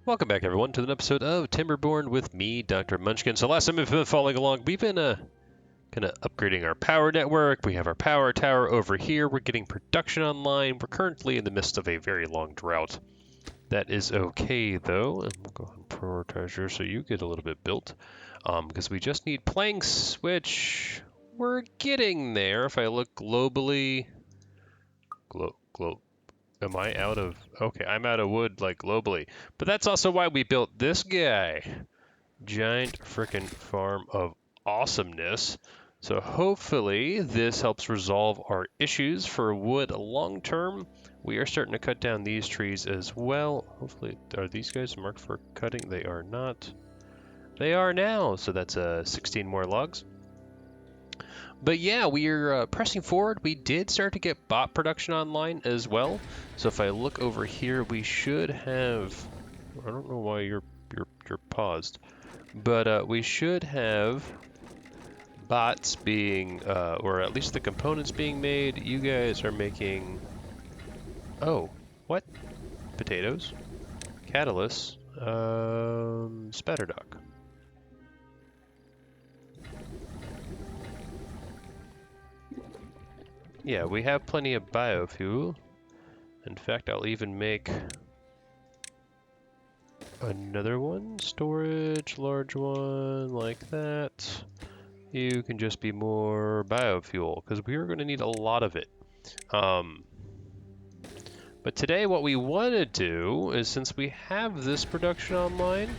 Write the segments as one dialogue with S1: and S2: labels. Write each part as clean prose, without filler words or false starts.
S1: Welcome back, everyone, to an episode of Timberborn with me, Dr. Munchkin. So last time we've been following along, we've been kind of upgrading our power network. We have our power tower over here. We're getting production online. We're currently in the midst of a very long drought. That is okay, though. And we'll go ahead and prioritize here so you get a little bit built. Because we just need planks, which we're getting there. If I look globally... Am I out of... Okay, I'm out of wood, like, globally. But that's also why we built this guy. Giant frickin' farm of awesomeness. So hopefully this helps resolve our issues for wood long term. We are starting to cut down these trees as well. Hopefully, are these guys marked for cutting? They are not. They are now, so that's 16 more logs. But yeah, we are pressing forward. We did start to get bot production online as well. So if I look over here, we should have... I don't know why you're paused. But we should have bots being, or at least the components being made. You guys are making... Oh, what? Potatoes? Catalyst? Spatterdock. Yeah, we have plenty of biofuel. In fact, I'll even make another one. Storage, large one, like that. You can just be more biofuel, because we are going to need a lot of it. But today what we want to do is, since we have this production online,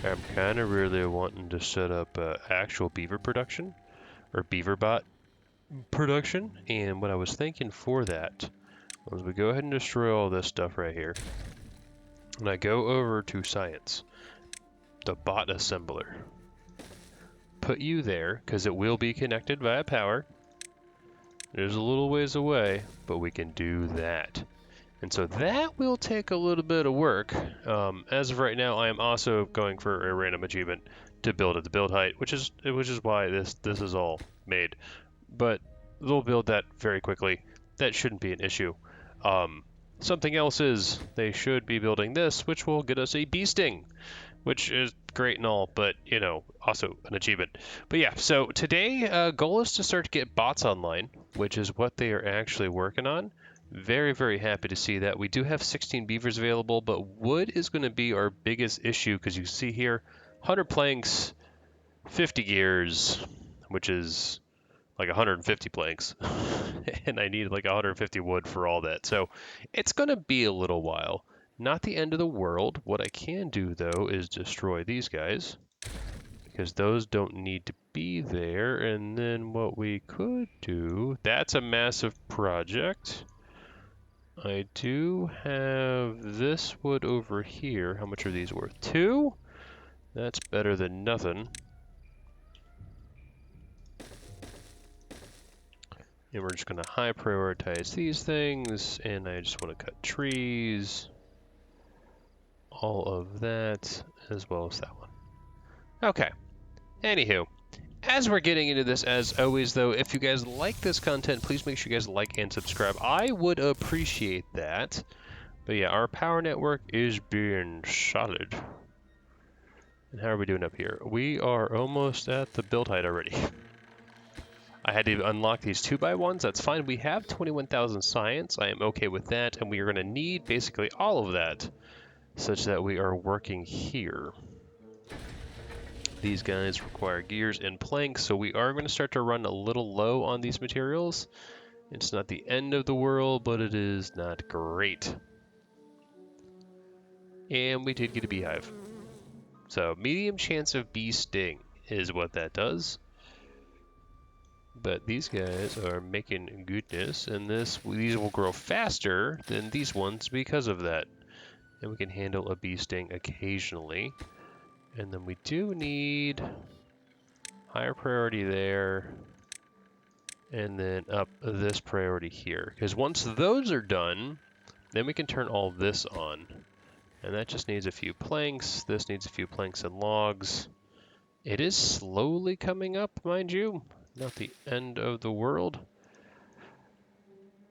S1: I'm kind of really wanting to set up actual beaver production, or Beaverbot production. And what I was thinking for that was we go ahead and destroy all this stuff right here. And I go over to science, the bot assembler. Put you there, because it will be connected via power. There's a little ways away, but we can do that. And so that will take a little bit of work. As of right now, I am also going for a random achievement to build at the build height, which is why this is all made. But they'll build that very quickly. That shouldn't be an issue. Something else is they should be building this, which will get us a bee sting, which is great and all, but, you know, also an achievement. But yeah, so today, goal is to start to get bots online, which is what they are actually working on. Very, very happy to see that. We do have 16 beavers available, but wood is going to be our biggest issue, because you see here, 100 planks, 50 gears, which is like 150 planks, and I need like 150 wood for all that. So it's going to be a little while. Not the end of the world. What I can do, though, is destroy these guys, because those don't need to be there. And then what we could do, that's a massive project. I do have this wood over here. How much are these worth? 2? That's better than nothing. And we're just going to high prioritize these things, and I just want to cut trees. All of that, as well as that one. Okay. Anywho, as we're getting into this, as always, though, if you guys like this content, please make sure you guys like and subscribe. I would appreciate that. But yeah, our power network is being solid. And how are we doing up here? We are almost at the build height already. I had to unlock these 2x1s. That's fine. We have 21,000 science. I am okay with that. And we are going to need basically all of that, such that we are working here. These guys require gears and planks, so we are going to start to run a little low on these materials. It's not the end of the world, but it is not great. And we did get a beehive. So medium chance of bee sting is what that does. But these guys are making goodness, and these will grow faster than these ones because of that. And we can handle a bee sting occasionally. And then we do need higher priority there, and then up this priority here. Because once those are done, then we can turn all this on. And that just needs a few planks. This needs a few planks and logs. It is slowly coming up, mind you. Not the end of the world.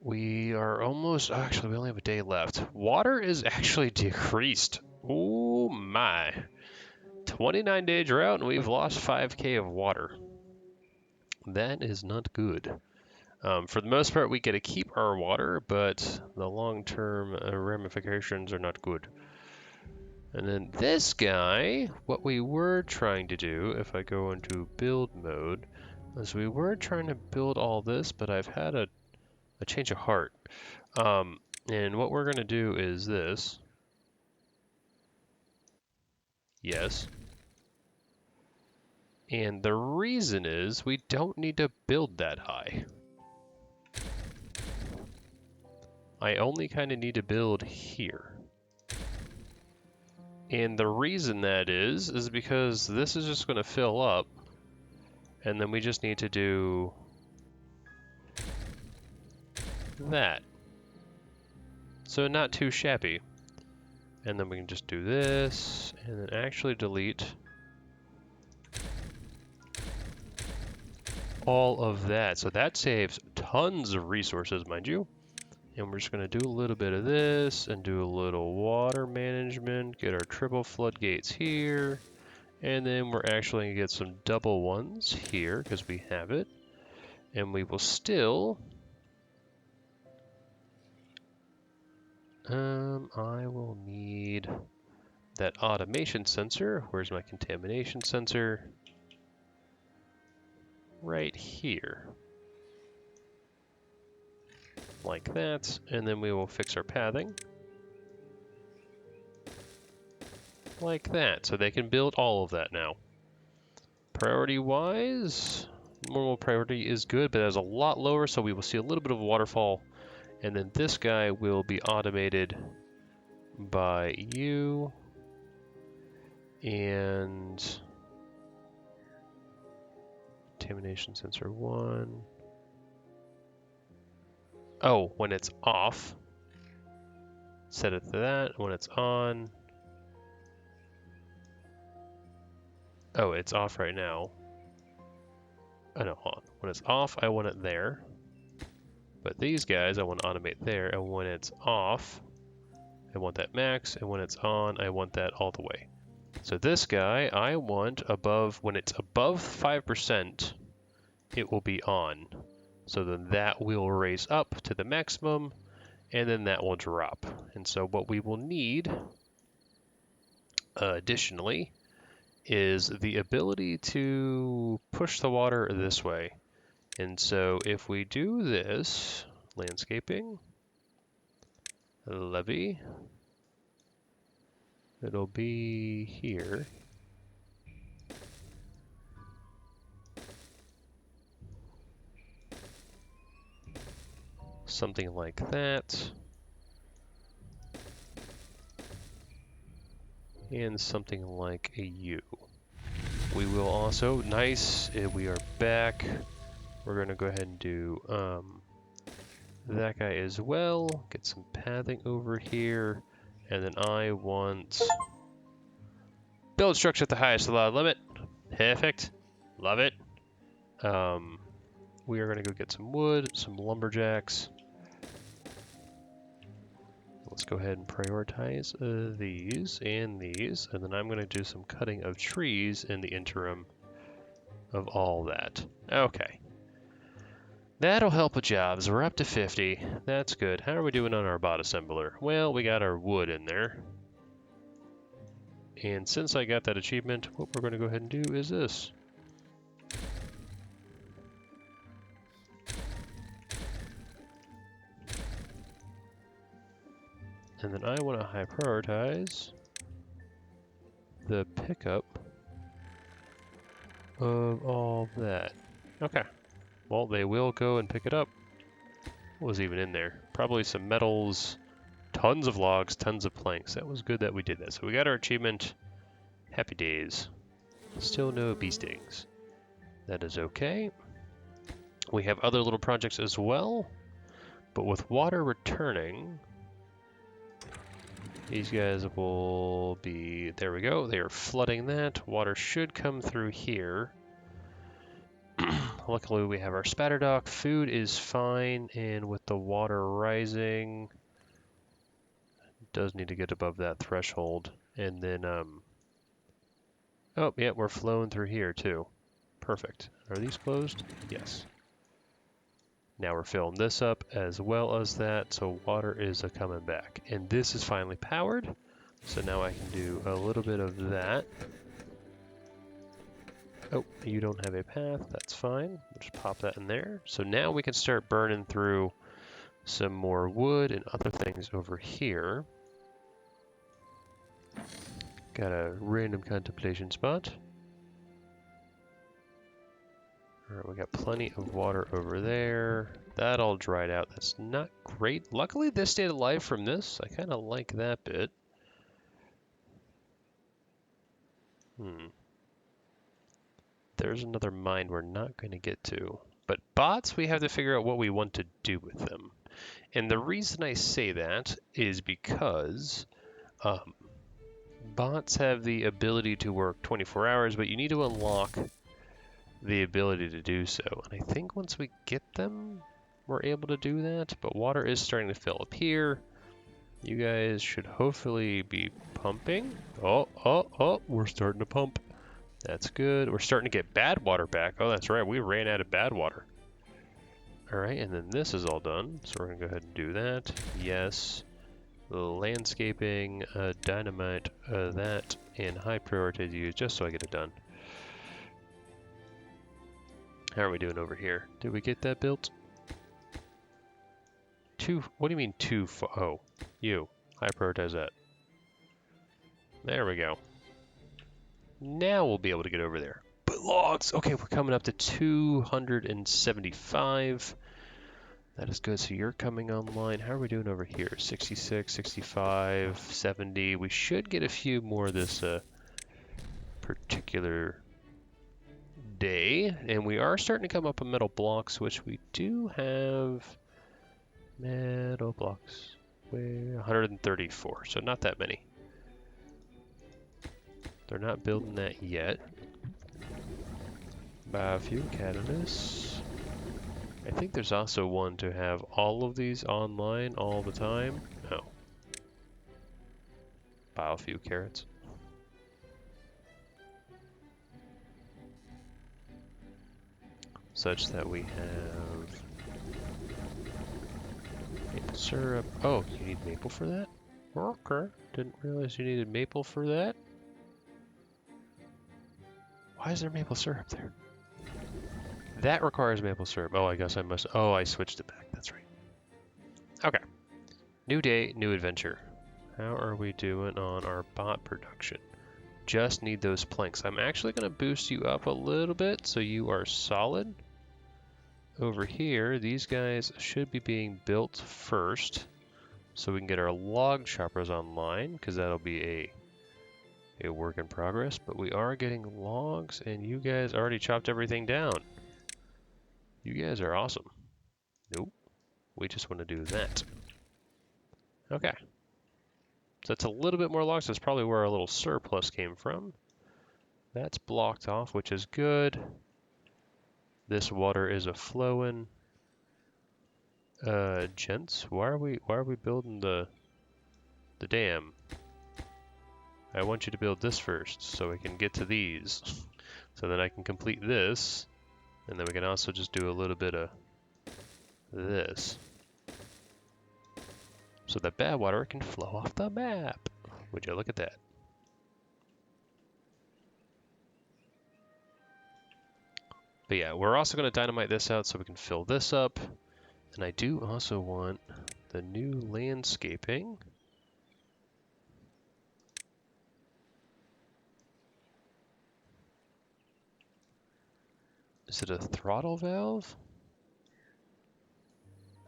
S1: We are almost... Actually, we only have a day left. Water is actually decreased, Oh my. 29-day drought and we've lost 5k of water. That is not good. For the most part, we get to keep our water, but the long-term ramifications are not good. And then this guy, what we were trying to do, if I go into build mode, is we were trying to build all this, but I've had a change of heart. And what we're going to do is this. Yes. And the reason is we don't need to build that high. I only kind of need to build here. And the reason that is because this is just going to fill up, and then we just need to do that. So not too shabby. And then we can just do this, and then actually delete all of that. So that saves tons of resources, mind you. And we're just going to do a little bit of this, and do a little water management, get our triple floodgates here. And then we're actually going to get some double ones here, because we have it. And we will still... I will need that automation sensor. Where's my contamination sensor? Right here. Like that. And then we will fix our pathing. Like that. So they can build all of that now. Priority-wise, normal priority is good, but it's a lot lower, so we will see a little bit of a waterfall. And then this guy will be automated by you. And contamination sensor 1. Oh, when it's off, set it to that. When it's on, oh, it's off right now. Oh no, hold on. When it's off, I want it there. But these guys, I want to automate there. And when it's off, I want that max. And when it's on, I want that all the way. So this guy, I want above, when it's above 5%, it will be on. So then that will raise up to the maximum, and then that will drop. And so what we will need, additionally, is the ability to push the water this way. And so if we do this, landscaping, levee, it'll be here. Something like that. And something like a U. We will also, nice, we are back. We're going to go ahead and do that guy as well. Get some pathing over here. And then I want build structure at the highest allowed limit. Perfect. Love it. We are going to go get some wood, some lumberjacks. Let's go ahead and prioritize these, and then I'm going to do some cutting of trees in the interim of all that. Okay. That'll help with jobs. We're up to 50. That's good. How are we doing on our bot assembler? Well, we got our wood in there. And since I got that achievement, what we're going to go ahead and do is this. And then I want to high prioritize the pickup of all that. Okay. Well, they will go and pick it up. What was even in there? Probably some metals, tons of logs, tons of planks. That was good that we did that. So we got our achievement. Happy days. Still no bee stings. That is okay. We have other little projects as well, but with water returning, these guys will be, there we go, they are flooding that. Water should come through here. Luckily we have our spatter dock. Food is fine, and with the water rising, it does need to get above that threshold. And then, oh, yeah, we're flowing through here too. Perfect. Are these closed? Yes. Now we're filling this up as well as that, so water is coming back. And this is finally powered, so now I can do a little bit of that. Oh, you don't have a path, that's fine. We'll just pop that in there. So now we can start burning through some more wood and other things over here. Got a random contemplation spot. Alright, we got plenty of water over there. That all dried out. That's not great. Luckily, this stayed alive from this. I kind of like that bit. There's another mine we're not going to get to. But bots, we have to figure out what we want to do with them. And the reason I say that is because bots have the ability to work 24 hours, but you need to unlock the ability to do so. And I think once we get them, we're able to do that. But water is starting to fill up here. You guys should hopefully be pumping. Oh, we're starting to pump. That's good. We're starting to get bad water back. Oh, that's right. We ran out of bad water. All right, and then this is all done. So we're going to go ahead and do that. Yes. Landscaping, dynamite, that, and high priority to use just so I get it done. How are we doing over here? Did we get that built? What do you mean oh, you. High prioritize that. There we go. Now we'll be able to get over there. But logs! Okay, we're coming up to 275. That is good. So you're coming online. How are we doing over here? 66, 65, 70. We should get a few more this particular day. And we are starting to come up on metal blocks, which we do have metal blocks. 134, so not that many. They're not building that yet. Biofuel catalysts. I think there's also one to have all of these online all the time. No. Biofuel carrots. Such that we have maple syrup. Oh, you need maple for that? Okay. Didn't realize you needed maple for that. Why is there maple syrup there? That requires maple syrup. Oh, I guess I must. Oh, I switched it back. That's right. Okay. New day, new adventure. How are we doing on our bot production? Just need those planks. I'm actually going to boost you up a little bit so you are solid. Over here, these guys should be being built first so we can get our log choppers online because that'll be a work in progress. But we are getting logs and you guys already chopped everything down. You guys are awesome. Nope. We just want to do that. Okay. So that's a little bit more logs. That's probably where our little surplus came from. That's blocked off, which is good. This water is a-flowing. Gents, why are we building the dam? I want you to build this first so we can get to these. So then I can complete this. And then we can also just do a little bit of this. So that bad water can flow off the map. Would you look at that? But yeah, we're also going to dynamite this out so we can fill this up. And I do also want the new landscaping. Is it a throttle valve?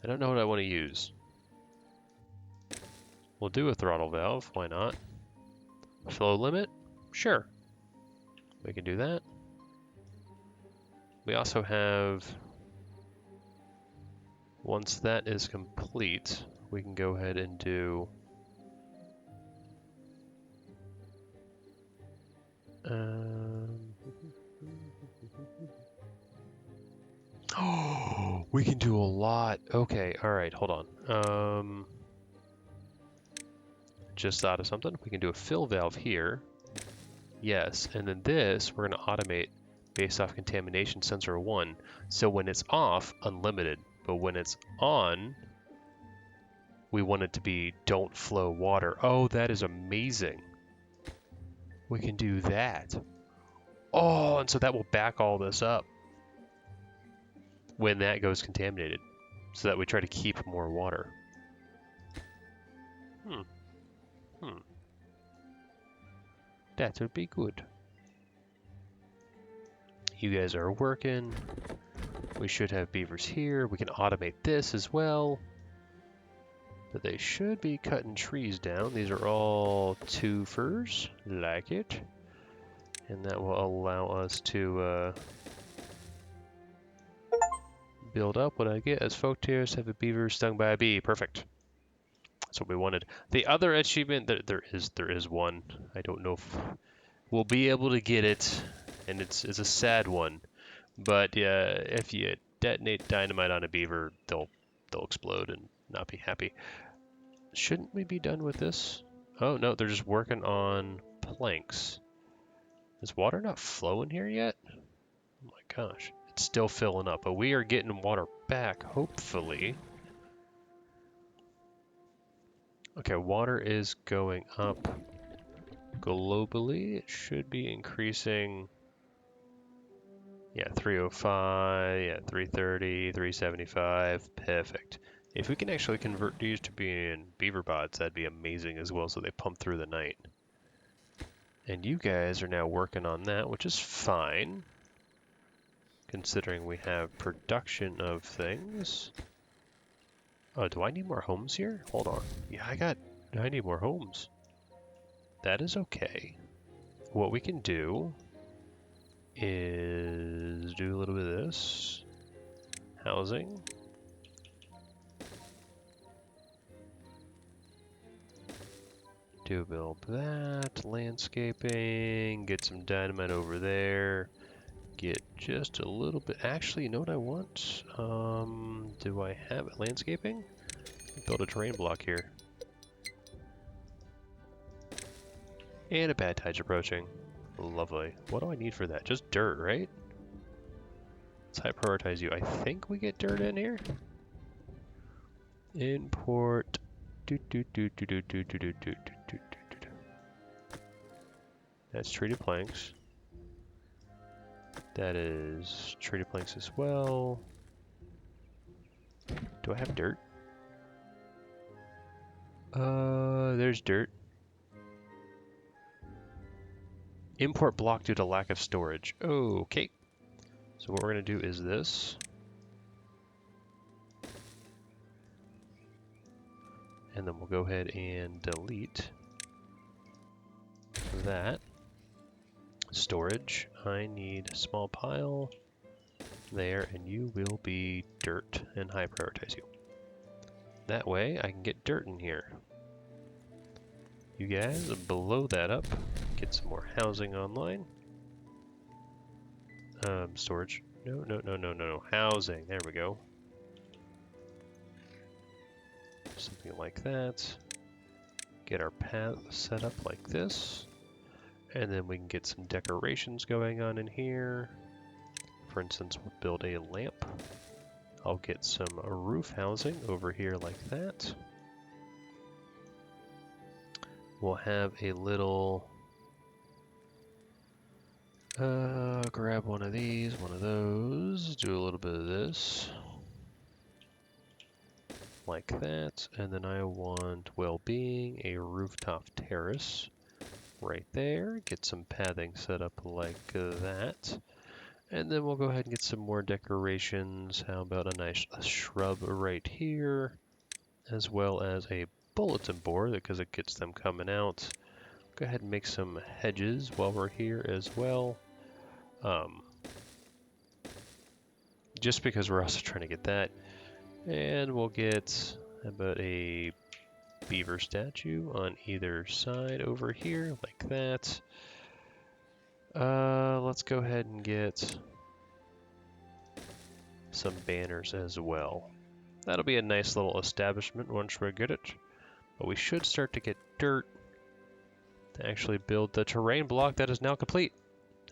S1: I don't know what I want to use. We'll do a throttle valve, why not? Flow limit? Sure. We can do that. We also have, once that is complete, we can go ahead and do oh, we can do a lot. Okay, all right, hold on. just thought of something. We can do a fill valve here. Yes, and then this we're going to automate based off contamination sensor 1. So when it's off, unlimited. But when it's on, we want it to be don't flow water. Oh, that is amazing. We can do that. Oh, and so that will back all this up when that goes contaminated, so that we try to keep more water. That would be good. You guys are working. We should have beavers here. We can automate this as well. But they should be cutting trees down. These are all twofers, like it. And that will allow us to build up. What I get as folk tears have a beaver stung by a bee. Perfect. That's what we wanted. The other achievement, there is one. I don't know if we'll be able to get it, and it's a sad one. But if you detonate dynamite on a beaver, they'll explode and not be happy. Shouldn't we be done with this? Oh no, they're just working on planks. Is water not flowing here yet? Oh my gosh, it's still filling up, but we are getting water back, hopefully. Okay, water is going up globally. It should be increasing. Yeah, 305, yeah, 330, 375, perfect. If we can actually convert these to being Beaverbots, that'd be amazing as well, so they pump through the night. And you guys are now working on that, which is fine, considering we have production of things. Oh, do I need more homes here? Hold on. Yeah, I need more homes. That is okay. What we can do is do a little bit of this. Housing. Do build that. Landscaping. Get some dynamite over there. Get just a little bit. Actually, you know what I want? Do I have landscaping? Build a terrain block here. And a bad tide's approaching. Lovely. What do I need for that? Just dirt, right? Let's high prioritize you. I think we get dirt in here. Import. That's treated planks. That is treated planks as well. Do I have dirt? There's dirt. Import block due to lack of storage. Okay. So what we're going to do is this. And then we'll go ahead and delete that. Storage. I need a small pile there, and you will be dirt, and high prioritize you. That way I can get dirt in here. You guys blow that up. Get some more housing online. Storage. No. Housing. There we go. Something like that. Get our path set up like this. And then we can get some decorations going on in here. For instance, we'll build a lamp. I'll get some roof housing over here like that. We'll have a little... grab one of these, one of those, do a little bit of this. Like that, and then I want well-being, a rooftop terrace right there. Get some pathing set up like that. And then we'll go ahead and get some more decorations. How about a nice shrub right here, as well as a bulletin board because it gets them coming out. Go ahead and make some hedges while we're here as well. Just because we're also trying to get that. And we'll get about a beaver statue on either side over here, like that. Let's go ahead and get some banners as well. That'll be a nice little establishment once we get it. But we should start to get dirt to actually build the terrain block that is now complete.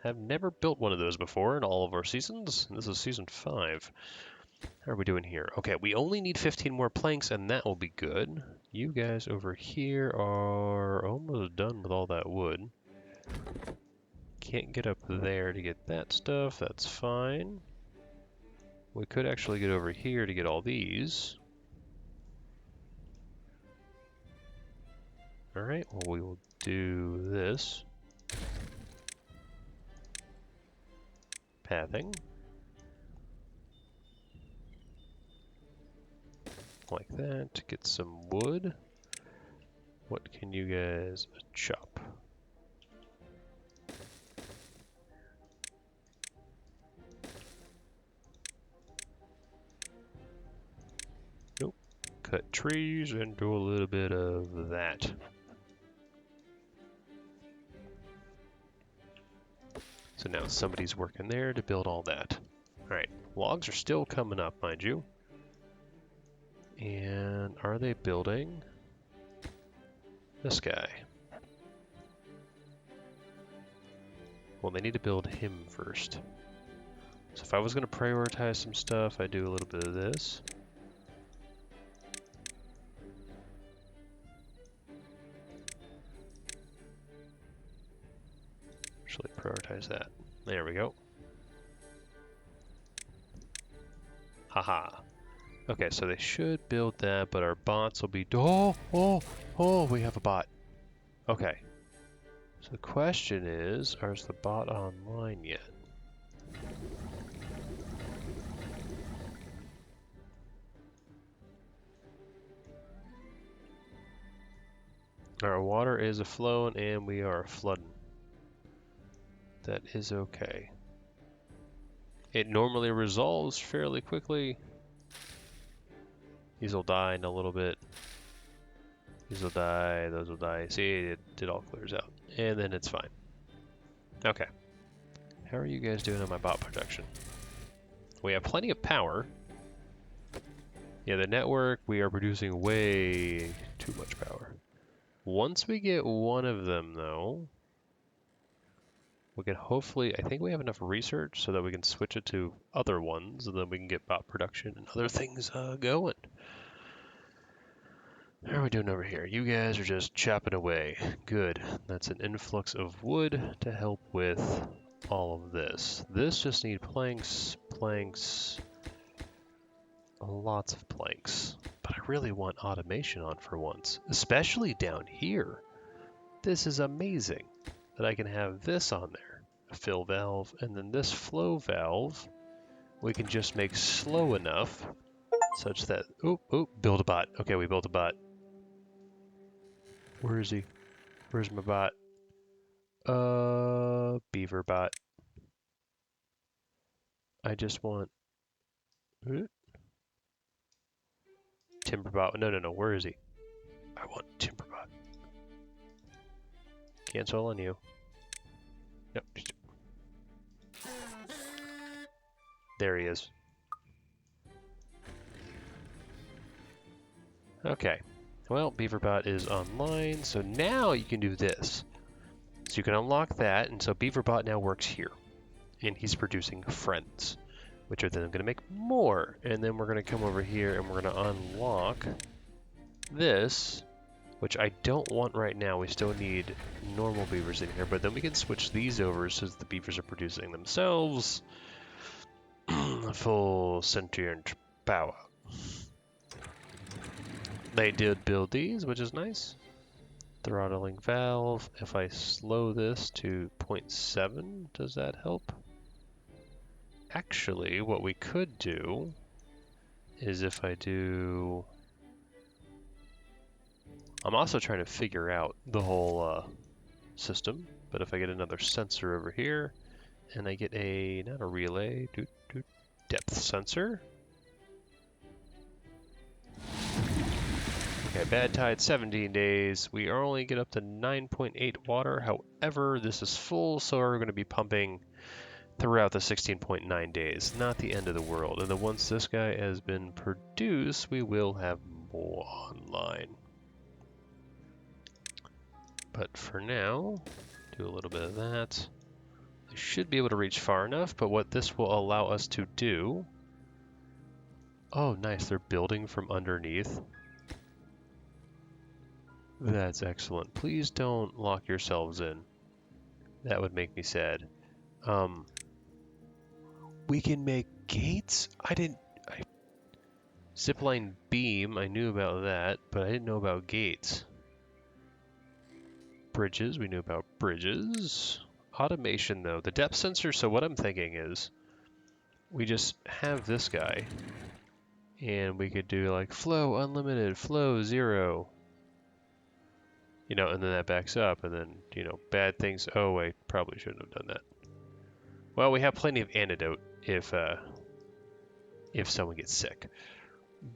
S1: Have never built one of those before in all of our seasons. This is season 5. How are we doing here? Okay, we only need 15 more planks, and that will be good. You guys over here are almost done with all that wood. Can't get up there to get that stuff. That's fine. We could actually get over here to get all these. Alright, well, we will do this. Pathing. Like that, to get some wood. What can you guys chop? Nope. Cut trees and do a little bit of that. So now somebody's working there to build all that. Alright, logs are still coming up, mind you. And are they building this guy? Well, they need to build him first. So if I was going to prioritize some stuff, I'd do a little bit of this. Actually prioritize that. There we go. Haha. Okay, so they should build that, but our bots will be... Oh, we have a bot. Okay. So the question is the bot online yet? Our water is a-flowing and we are flooding. That is okay. It normally resolves fairly quickly. These will die in a little bit. These will die, those will die. See, it all clears out. And then it's fine. Okay. How are you guys doing on my bot production? We have plenty of power. Yeah, the network, we are producing way too much power. Once we get one of them, though, we can hopefully, I think we have enough research so that we can switch it to other ones, and then we can get bot production and other things going. How are we doing over here? You guys are just chopping away. Good. That's an influx of wood to help with all of this. This just needs planks, lots of planks. But I really want automation on for once, especially down here. This is amazing that I can have this on there, a fill valve, and then this flow valve we can just make slow enough such that, build a bot. Okay, we built a bot. Where is he? Where's my bot? Beaverbot. I just want... Timberbot. No. Where is he? I want Timberbot. Cancel on you. Nope. There he is. Okay. Well, Beaverbot is online, so now you can do this. So you can unlock that, and so Beaverbot now works here. And he's producing friends, which are then going to make more. And then we're going to come over here and we're going to unlock this, which I don't want right now. We still need normal beavers in here, but then we can switch these over so the beavers are producing themselves full sentient power. They did build these, which is nice. Throttling valve. If I slow this to 0.7, does that help? Actually, what we could do is if I do... I'm also trying to figure out the whole system, but if I get another sensor over here, and I get a, not a relay, depth sensor. Okay, bad tide, 17 days. We only get up to 9.8 water. However, this is full, so we're going to be pumping throughout the 16.9 days. Not the end of the world. And then once this guy has been produced, we will have more online. But for now, do a little bit of that. They should be able to reach far enough, but what this will allow us to do... Oh, nice, they're building from underneath. That's excellent. Please don't lock yourselves in. That would make me sad. We can make gates? Zipline beam, I knew about that, but I didn't know about gates. Bridges, we knew about bridges. Automation, though. The depth sensor, so what I'm thinking is we just have this guy, and we could do like flow unlimited, flow 0. You know, and then that backs up, and then, you know, bad things. Oh, wait, probably shouldn't have done that. Well, we have plenty of antidote if someone gets sick.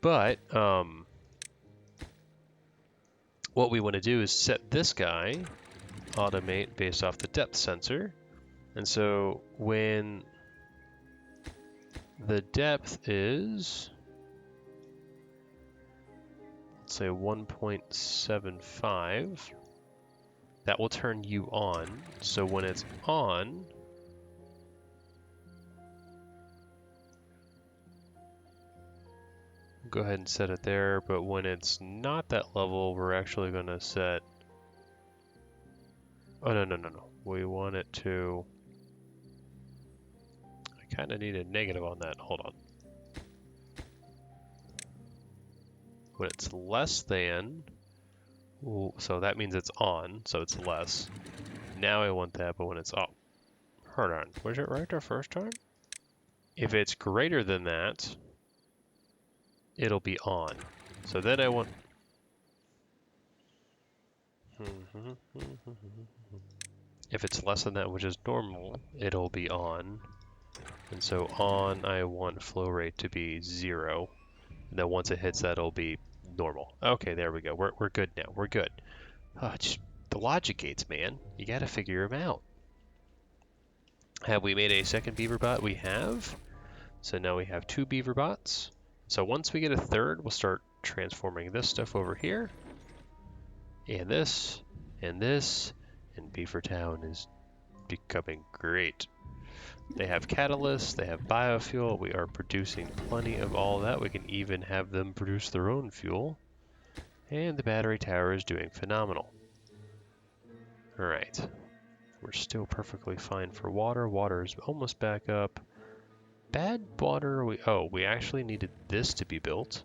S1: But, what we want to do is set this guy, automate based off the depth sensor. And so when the depth is, let's say 1.75, that will turn you on. So when it's on, go ahead and set it there, but when it's not that level, we're actually going to set... Oh, no. We want it to... I kind of need a negative on that. Hold on. When it's less than... So that means it's on, so it's less. Now I want that, but when it's... Oh, hold on. Was it right the first time? If it's greater than that, it'll be on. So then I want... If it's less than that, which is normal, it'll be on. And so on, I want flow rate to be 0. And then once it hits that, it'll be normal. Okay, there we go. We're good now. We're good. Just the logic gates, man. You gotta figure them out. Have we made a second Beaverbot? We have. So now we have 2 Beaverbots. So once we get a third, we'll start transforming this stuff over here. And this. And this. And Beavertown is becoming great. They have catalysts, they have biofuel, we are producing plenty of all that. We can even have them produce their own fuel. And the battery tower is doing phenomenal. Alright. We're still perfectly fine for water. Water is almost back up. Bad water, we actually needed this to be built,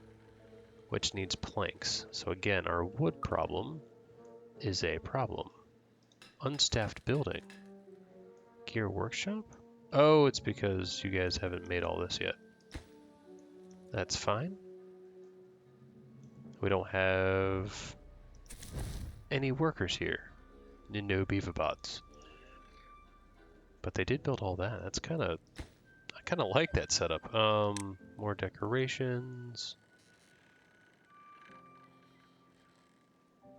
S1: which needs planks. So again, our wood problem is a problem. Unstaffed building. Gear workshop? Oh, it's because you guys haven't made all this yet. That's fine. We don't have any workers here. No Beaverbots. But they did build all that. That's kind of... I kind of like that setup. More decorations.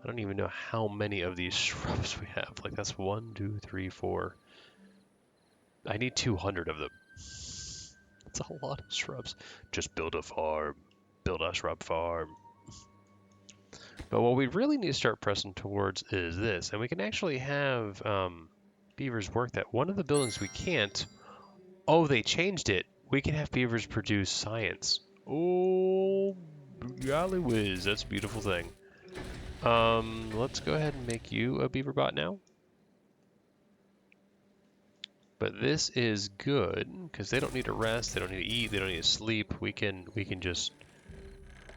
S1: I don't even know how many of these shrubs we have. Like, that's 1, 2, 3, 4... I need 200 of them. It's a lot of shrubs. Just build a farm. Build a shrub farm. But what we really need to start pressing towards is this. And we can actually have beavers work that. One of the buildings we can't. Oh, they changed it. We can have beavers produce science. Oh, golly whiz. That's a beautiful thing. Let's go ahead and make you a Beaverbot now. But this is good because they don't need to rest, they don't need to eat, they don't need to sleep. We can just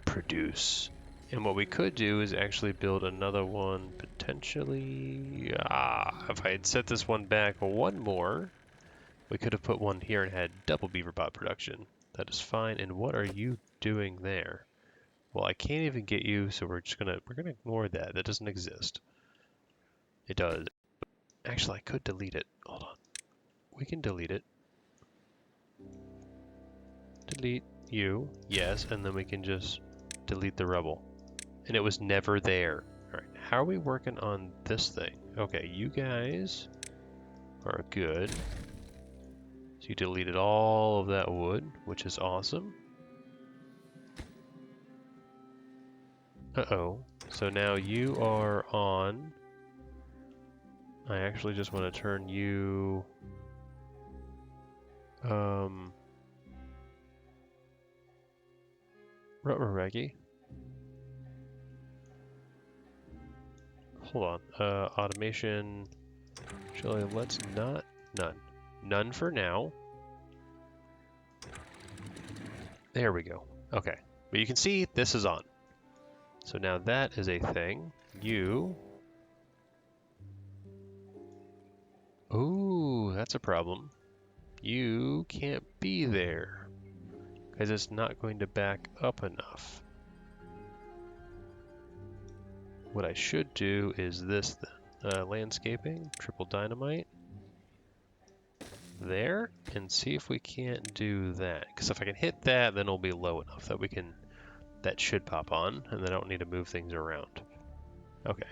S1: produce. And what we could do is actually build another one potentially. If I had set this one back one more, we could have put one here and had double Beaverbot production. That is fine. And what are you doing there? Well, I can't even get you, so we're gonna ignore that. That doesn't exist. It does. Actually, I could delete it. Hold on. We can delete it. Delete you, yes, and then we can just delete the rubble. And it was never there. Alright, how are we working on this thing? Okay, you guys are good. So you deleted all of that wood, which is awesome. Uh-oh. So now you are on I actually just want to turn you... Ruggy. Hold on. Automation. Actually, let's not... None. None for now. There we go. Okay. But you can see this is on. So now that is a thing. You... Ooh, that's a problem. You can't be there. Because it's not going to back up enough. What I should do is this then. Landscaping, triple dynamite. There, and see if we can't do that. Because if I can hit that, then it'll be low enough that we can... That should pop on, and then I don't need to move things around. Okay.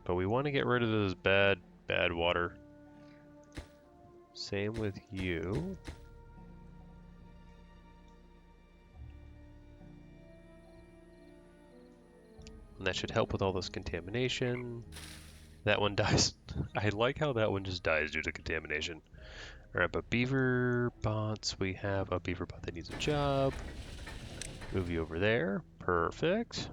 S1: But we want to get rid of this bad water. Same with you. And that should help with all this contamination. That one dies. I like how that one just dies due to contamination. Alright, but Beaverbots, we have a Beaverbot that needs a job. Move you over there. Perfect.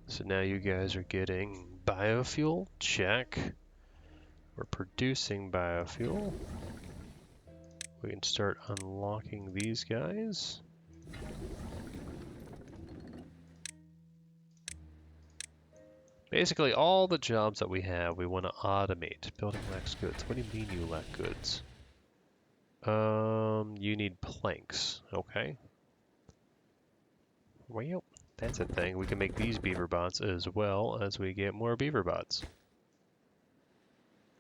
S1: So now you guys are getting biofuel. Check. We're producing biofuel. We can start unlocking these guys. Basically, all the jobs that we have, we want to automate. Building lacks goods. What do you mean you lack goods? You need planks. Okay. Well, that's a thing. We can make these Beaverbots as well as we get more Beaverbots.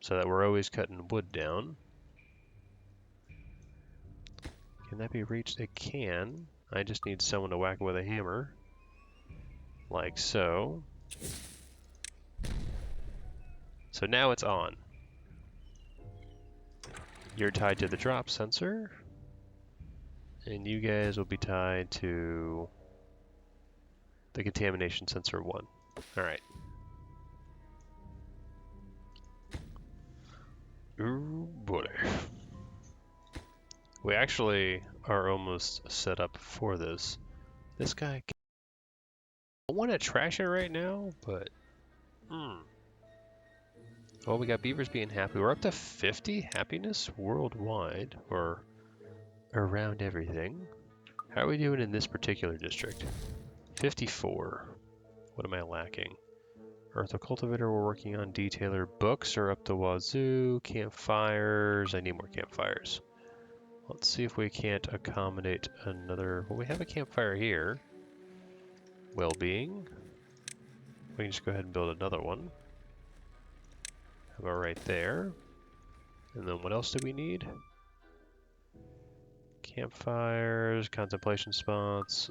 S1: So that we're always cutting wood down. Can that be reached? It can. I just need someone to whack it with a hammer. Like so. So now it's on. You're tied to the drop sensor. And you guys will be tied to the contamination sensor 1. Alright. Ooh, boy. We actually are almost set up for this. This guy... I want to trash it right now, but... Well, we got beavers being happy. We're up to 50 happiness worldwide, or around everything. How are we doing in this particular district? 54. What am I lacking? Earth cultivator we're working on. Detailer books are up the wazoo. Campfires. I need more campfires. Let's see if we can't accommodate another... Well, we have a campfire here. Well-being. We can just go ahead and build another one. How about right there? And then what else do we need? Campfires, contemplation spots.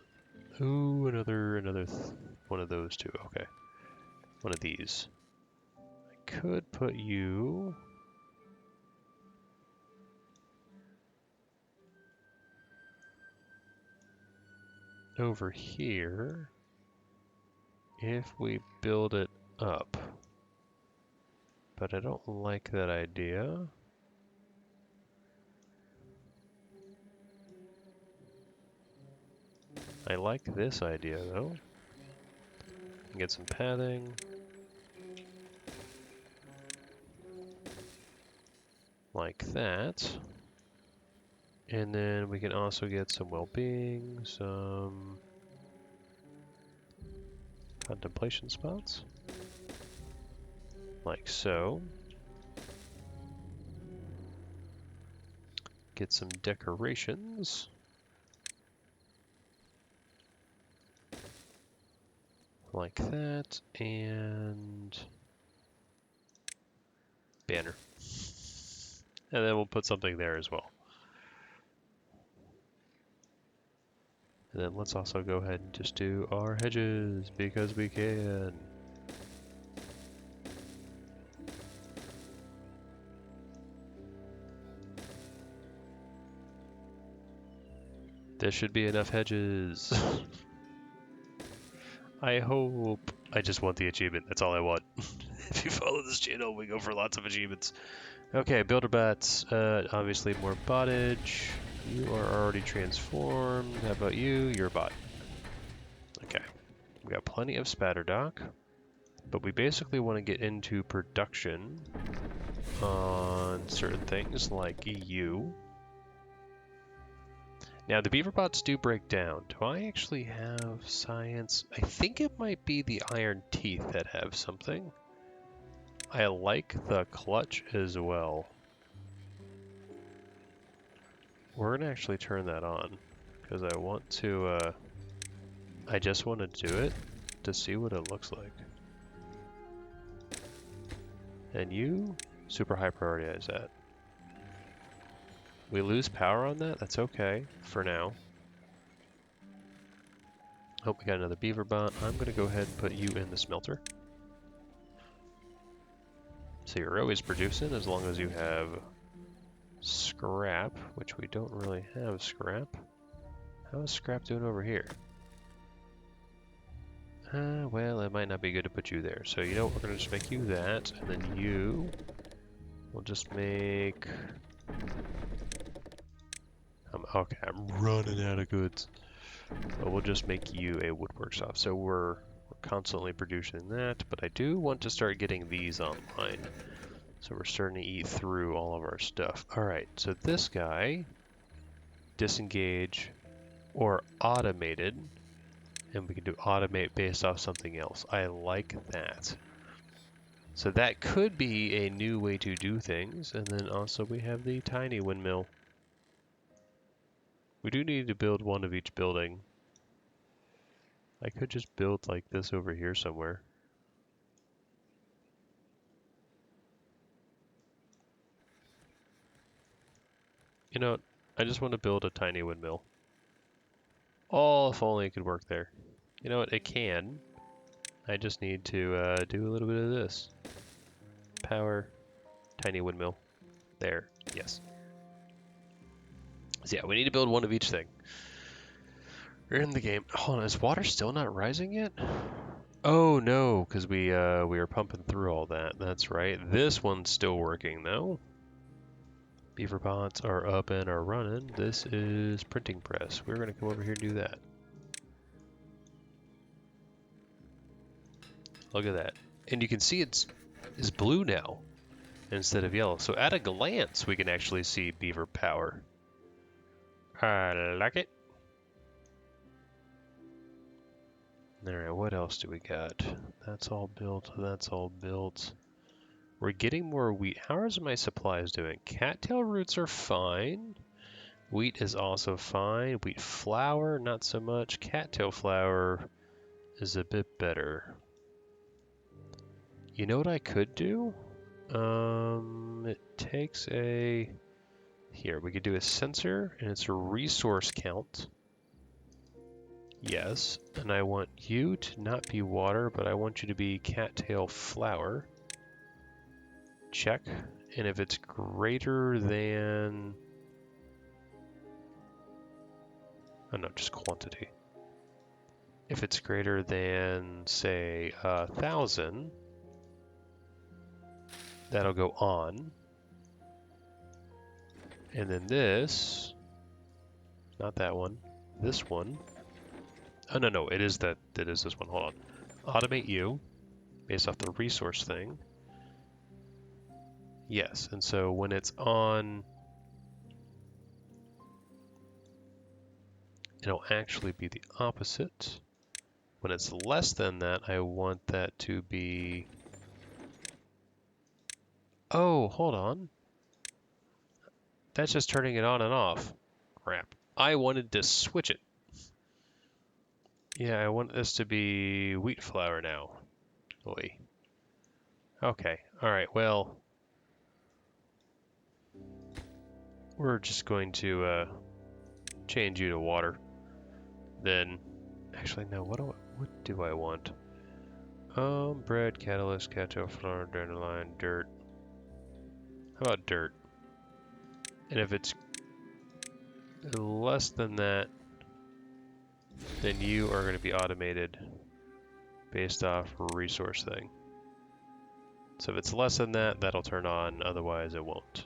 S1: Ooh, another one of those two. Okay. One of these. I could put you... over here. If we build it up. But I don't like that idea. I like this idea though. Get some padding. Like that. And then we can also get some well-being, some contemplation spots. Like so. Get some decorations. Like that, and banner. And then we'll put something there as well. And then let's also go ahead and just do our hedges, because we can. There should be enough hedges. I hope. I just want the achievement, that's all I want. If you follow this channel, we go for lots of achievements. Okay, Beaverbots, obviously more bottage. You are already transformed. How about you? You're a bot. Okay, we got plenty of spatter dock, but we basically want to get into production on certain things like you. Now, the Beaverbots do break down. Do I actually have science? I think it might be the iron teeth that have something. I like the clutch as well. We're gonna actually turn that on because I want to, I just want to do it to see what it looks like. And you super high prioritize that. We lose power on that, that's okay for now. Hope we got another Beaverbot. I'm gonna go ahead and put you in the smelter. So you're always producing as long as you have scrap, which we don't really have scrap. How is scrap doing over here? Well, it might not be good to put you there. So you know what, we're gonna just make you that, and then you, we'll just make, okay, I'm running out of goods. But we'll just make you a woodwork shop. So we're constantly producing that, but I do want to start getting these online. So we're starting to eat through all of our stuff. All right, so this guy, disengage or automated, and we can do automate based off something else. I like that. So that could be a new way to do things. And then also we have the tiny windmill. We do need to build one of each building. I could just build like this over here somewhere. You know, I just want to build a tiny windmill. Oh, if only it could work there. You know what, it can. I just need to do a little bit of this. Power, tiny windmill. There, yes. So yeah, we need to build one of each thing. We're in the game. Hold on, is water still not rising yet? Oh no, because we were pumping through all that. That's right. This one's still working though. Beaverbots are up and are running. This is printing press. We're gonna come over here and do that. Look at that. And you can see it's blue now instead of yellow. So at a glance, we can actually see beaver power. I like it. Alright, what else do we got? That's all built. That's all built. We're getting more wheat. How is my supplies doing? Cattail roots are fine. Wheat is also fine. Wheat flour, not so much. Cattail flour is a bit better. You know what I could do? It takes a... Here, we could do a sensor, and it's a resource count. Yes, and I want you to not be water, but I want you to be cattail flour. Check. And if it's greater than... Oh no, just quantity. If it's greater than, say, 1,000, that'll go on. And then this, not that one, this one. Oh no, no, it is that. It is this one. Hold on. Automate you, based off the resource thing. Yes, and so when it's on, it'll actually be the opposite. When it's less than that, I want that to be... Oh, hold on. That's just turning it on and off. Crap. I wanted to switch it. Yeah, I want this to be wheat flour now. Oy. Okay, alright, well... We're just going to change you to water. Then... Actually, no, what do I want? Bread, catalyst, cattail flour, dandelion, dirt. How about dirt? And if it's less than that, then you are going to be automated based off a resource thing. So if it's less than that, that'll turn on, otherwise it won't.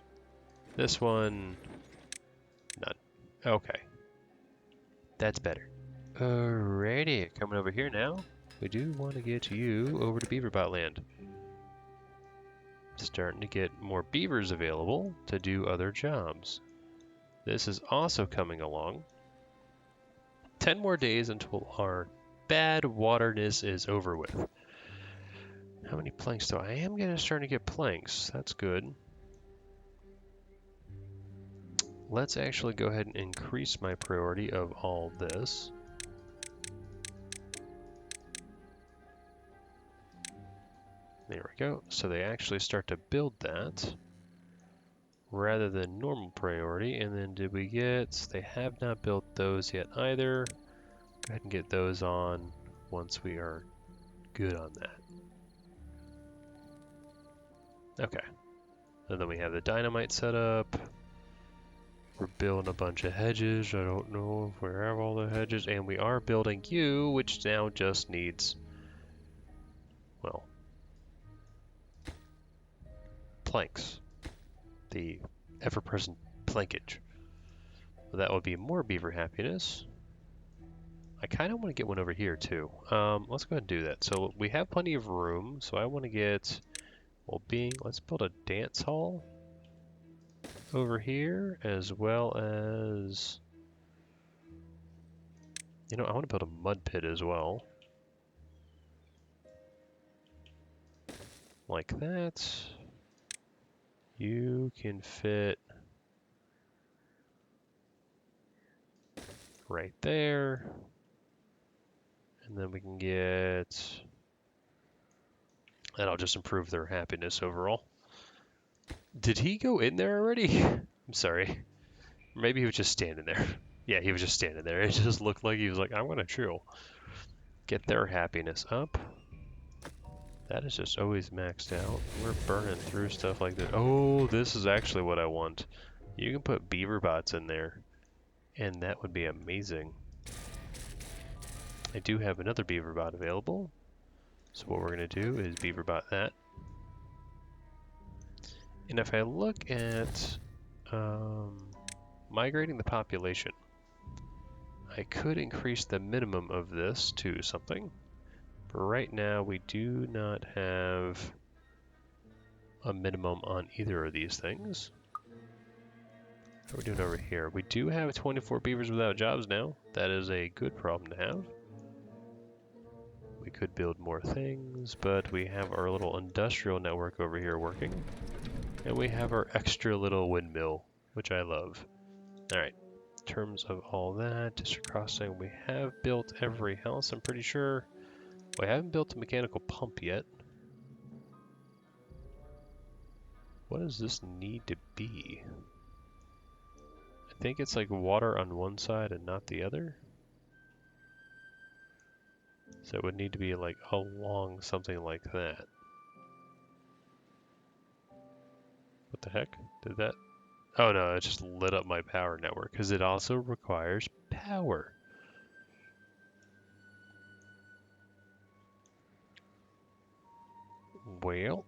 S1: This one, none. Okay. That's better. Alrighty, coming over here now. We do want to get you over to Beaverbot land. Starting to get more beavers available to do other jobs. This is also coming along. 10 more days until our bad waterness is over with. How many planks do I am gonna start to get planks? That's good. Let's actually go ahead and increase my priority of all this. There we go. So they actually start to build that rather than normal priority. And then did we get, they have not built those yet either. Go ahead and get those on once we are good on that. Okay. And then we have the dynamite set up. We're building a bunch of hedges. I don't know if we have all the hedges. And we are building you, which now just needs, well, planks. The ever-present plankage. That would be more beaver happiness. I kind of want to get one over here too. Let's go ahead and do that. So we have plenty of room. So I want to get, well, let's build a dance hall over here, as well as, you know, I want to build a mud pit as well. Like that. You can fit right there. And then we can get, that'll just improve their happiness overall. Did he go in there already? I'm sorry. Maybe he was just standing there. Yeah, he was just standing there. It just looked like he was like, I'm gonna chill. Get their happiness up. That is just always maxed out. We're burning through stuff like that. Oh, this is actually what I want. You can put Beaverbots in there, and that would be amazing. I do have another Beaverbot available. So what we're gonna do is Beaverbot that. And if I look at migrating the population, I could increase the minimum of this to something. But right now we do not have a minimum on either of these things. What are we doing over here? We do have 24 beavers without jobs now. That is a good problem to have. We could build more things, but we have our little industrial network over here working. And we have our extra little windmill, which I love. Alright, in terms of all that, district crossing, we have built every house, I'm pretty sure. We haven't built a mechanical pump yet. What does this need to be? I think it's like water on one side and not the other. So it would need to be like along something like that. What the heck? Did that? Oh no, it just lit up my power network because it also requires power. Well,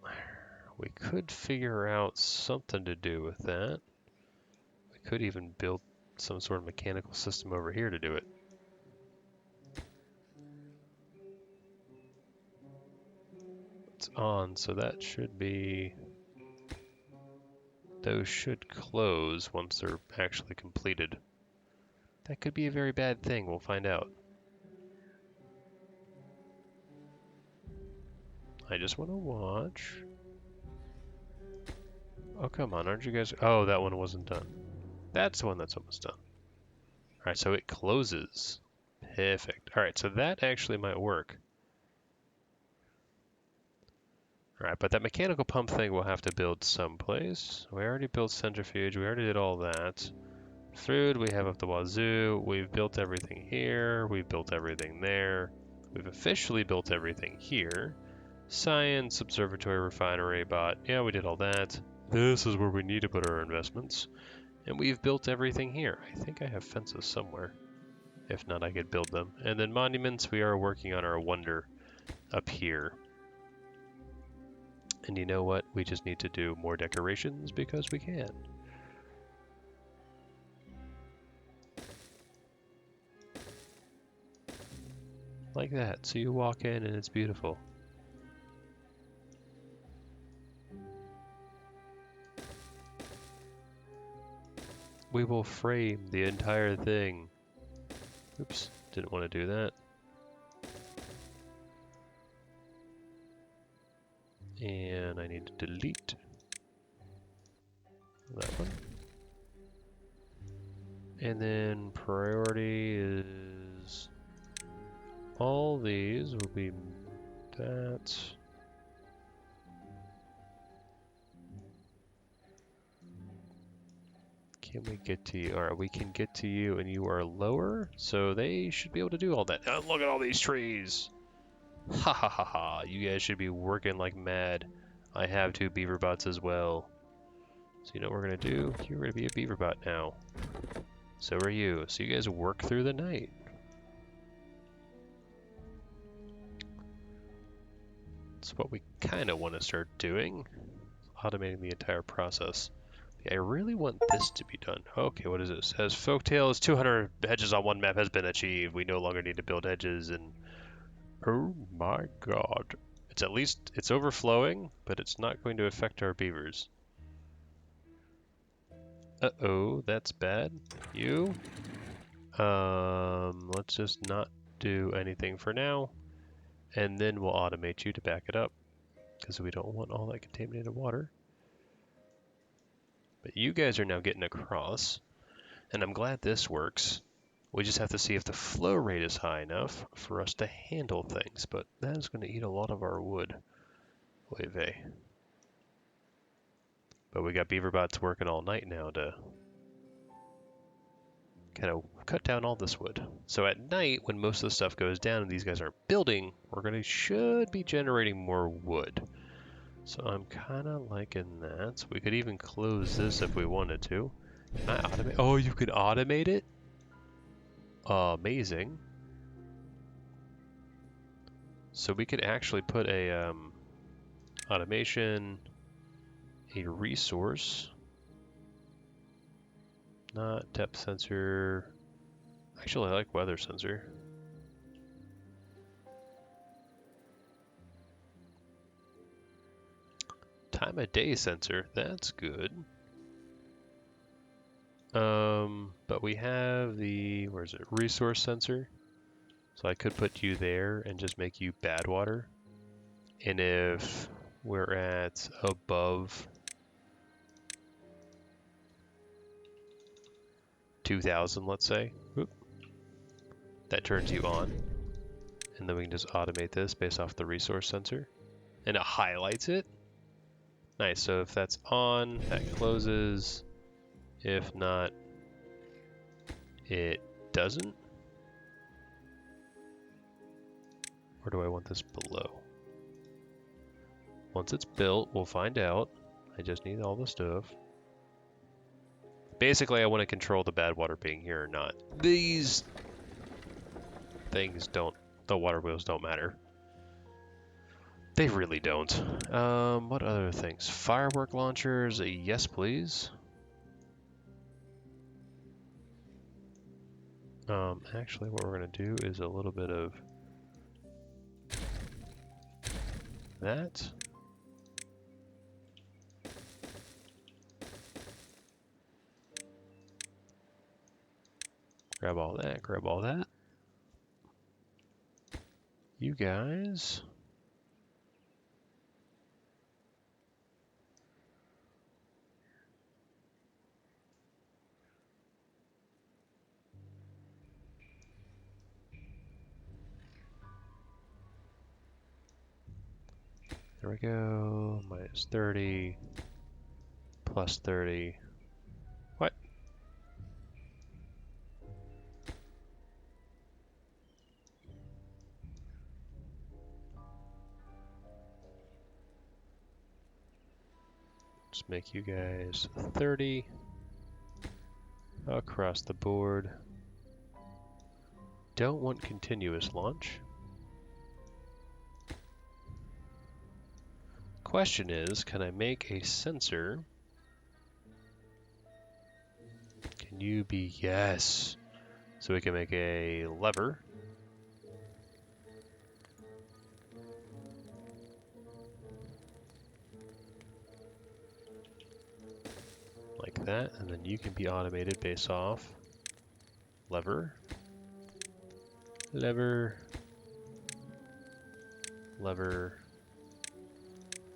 S1: we could figure out something to do with that. We could even build some sort of mechanical system over here to do it. It's on, so that should be... Those should close once they're actually completed. That could be a very bad thing, we'll find out. I just want to watch. Oh, come on, aren't you guys... Oh, that one wasn't done. That's the one that's almost done. Alright, so it closes. Perfect. Alright, so that actually might work. Alright, but that mechanical pump thing we'll have to build someplace. We already built centrifuge, we already did all that. Food, we have up the wazoo. We've built everything here. We've built everything there. We've officially built everything here. Science, observatory, refinery, bot. Yeah, we did all that. This is where we need to put our investments. And we've built everything here. I think I have fences somewhere. If not, I could build them. And then monuments, we are working on our wonder up here. And you know what? We just need to do more decorations because we can. Like that. So you walk in and it's beautiful. We will frame the entire thing. Oops, didn't want to do that. And I need to delete that one. And then priority is all these will be that. Can we get to you? Alright, we can get to you and you are lower, so they should be able to do all that. Oh, look at all these trees! Ha ha ha ha, you guys should be working like mad. I have 2 Beaverbots as well. So you know what we're gonna do? You're gonna be a Beaverbot now. So are you. So you guys work through the night. That's what we kind of want to start doing. Automating the entire process. I really want this to be done. Okay, what is this? It says Folktales 200 hedges on one map has been achieved. We no longer need to build hedges and... Oh my god. It's at least, it's overflowing, but it's not going to affect our beavers. Uh-oh, that's bad. You? Let's just not do anything for now. And then we'll automate you to back it up. Because we don't want all that contaminated water. But you guys are now getting across. And I'm glad this works. We just have to see if the flow rate is high enough for us to handle things, but that is going to eat a lot of our wood. Oy vey. But we got Beaverbots working all night now to kind of cut down all this wood. So at night, when most of the stuff goes down and these guys aren't building, should be generating more wood. So I'm kind of liking that. So we could even close this if we wanted to. Can I automate? Oh, you can automate it? Amazing. So we could actually put a automation, a resource, not depth sensor. Actually, I like weather sensor. Time of day sensor, that's good. But we have the, where is it, resource sensor. So I could put you there and just make you bad water. And if we're at above 2,000, let's say, whoop, that turns you on. And then we can just automate this based off the resource sensor. And it highlights it. Nice, so if that's on, that closes. If not, it doesn't. Or do I want this below? Once it's built, we'll find out. I just need all the stuff. Basically, I want to control the bad water being here or not. These things don't, the water wheels don't matter. They really don't. What other things? Firework launchers, yes please. Actually what we're gonna do is a little bit of that. Grab all that, grab all that. You guys. There we go, minus 30, plus 30. What? Just make you guys 30 across the board. Don't want continuous launch. question is, can I make a sensor? Can you be? Yes. So we can make a lever. Like that, and then you can be automated based off lever, lever, lever,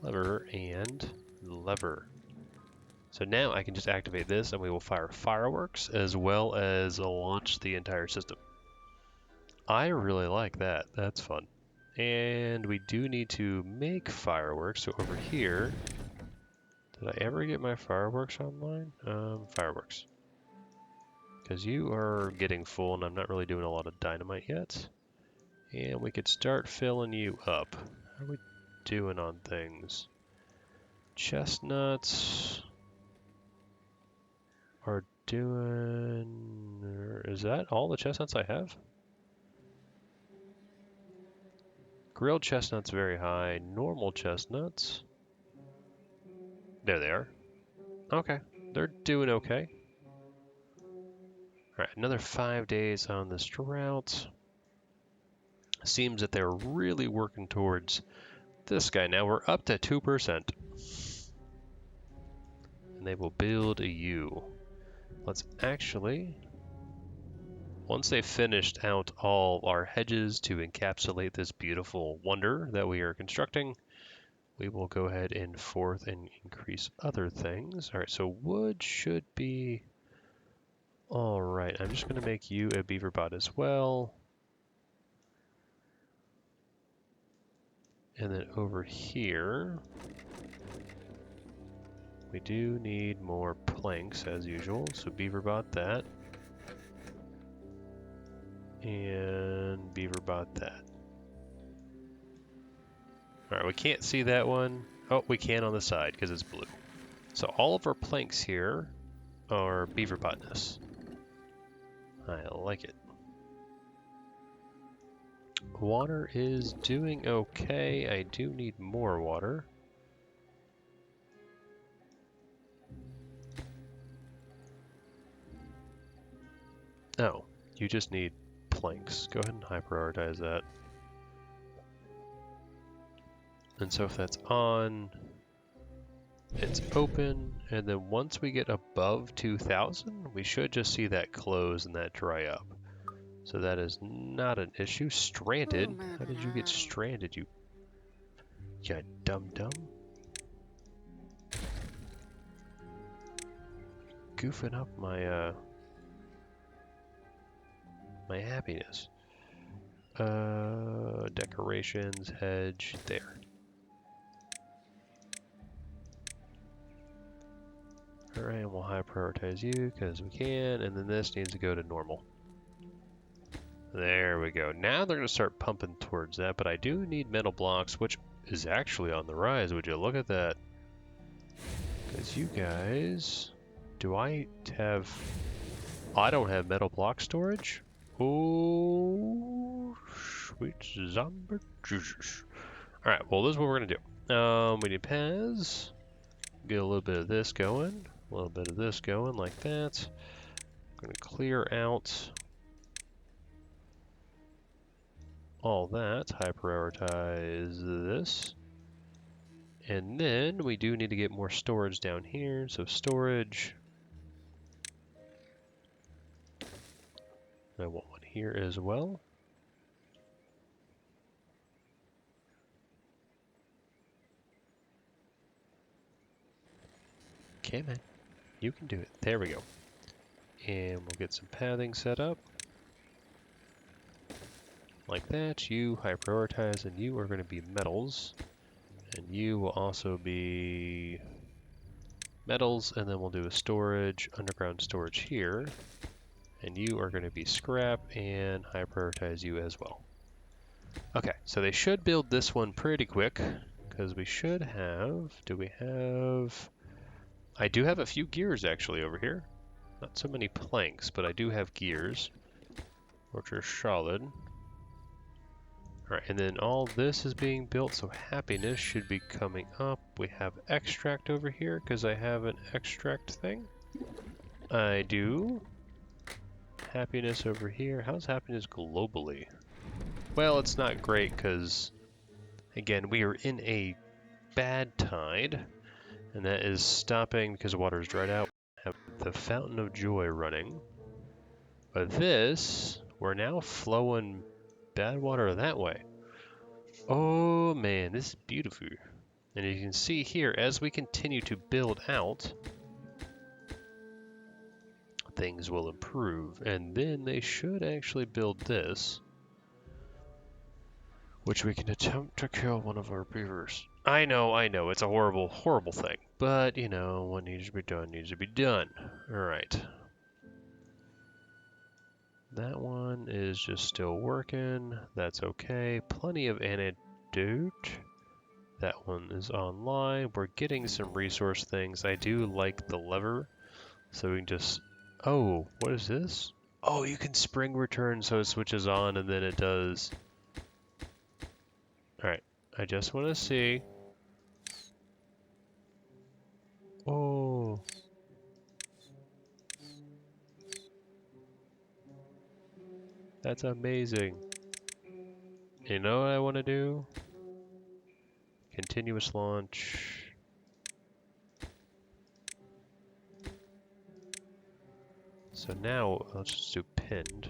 S1: lever, and lever. So now I can just activate this and we will fire fireworks as well as launch the entire system. I really like that. That's fun. And we do need to make fireworks. So over here, did I ever get my fireworks online? Fireworks. Because you are getting full and I'm not really doing a lot of dynamite yet. And we could start filling you up. How are we doing on things? Chestnuts are doing... Is that all the chestnuts I have? Grilled chestnuts very high. Normal chestnuts. There they are. Okay. They're doing okay. Alright, another 5 days on this drought. Seems that they're really working towards this guy. Now we're up to 2%. And they will build a U. Let's actually... Once they've finished out all our hedges to encapsulate this beautiful wonder that we are constructing, we will go ahead and forth and increase other things. All right, so wood should be all right. I'm just going to make you a Beaverbot as well. And then over here, we do need more planks as usual. So Beaverbot that. And Beaverbot that. All right, we can't see that one. Oh, we can on the side because it's blue. So all of our planks here are Beaverbotness. I like it. Water is doing okay. I do need more water. Oh, you just need planks. Go ahead and high prioritize that. And so if that's on, it's open, and then once we get above 2,000, we should just see that close and that dry up. So that is not an issue. Stranded? How did you get stranded, you dum-dum? Goofing up my, my happiness. Decorations, hedge, there. Alright, we'll high prioritize you because we can, and then this needs to go to normal. There we go. Now they're going to start pumping towards that, but I do need metal blocks, which is actually on the rise. Would you look at that? Because you guys... Do I have... I don't have metal block storage? Oh, sweet zombie Jesus. Alright, well, this is what we're going to do. We need paths. Get a little bit of this going. A little bit of this going like that. I'm going to clear out all that. High prioritize this. And then we do need to get more storage down here. So storage. I want one here as well. Okay, man. You can do it. There we go. And we'll get some pathing set up. Like that. You high prioritize, and you are going to be metals. And you will also be metals, and then we'll do a storage, underground storage here. And you are going to be scrap, and high prioritize you as well. Okay, so they should build this one pretty quick, because we should have... Do we have... I do have a few gears actually over here. Not so many planks, but I do have gears, which are solid. Alright, and then all this is being built, so happiness should be coming up. We have extract over here, because I have an extract thing. I do. Happiness over here. How's happiness globally? Well, it's not great, because, again, we are in a bad tide, and that is stopping because water is dried out. Have the Fountain of Joy running. But this, we're now flowing bad water that way. Oh man, this is beautiful. And you can see here, as we continue to build out, things will improve. And then they should actually build this, which we can attempt to kill one of our beavers. I know, it's a horrible, horrible thing. But, you know, what needs to be done needs to be done. Alright. That one is just still working. That's okay. Plenty of antidote. That one is online. We're getting some resource things. I do like the lever. So we can just... Oh, what is this? Oh, you can spring return so it switches on and then it does... Alright, I just want to see. Oh. That's amazing. You know what I want to do? Continuous launch. So now, let's just do pinned.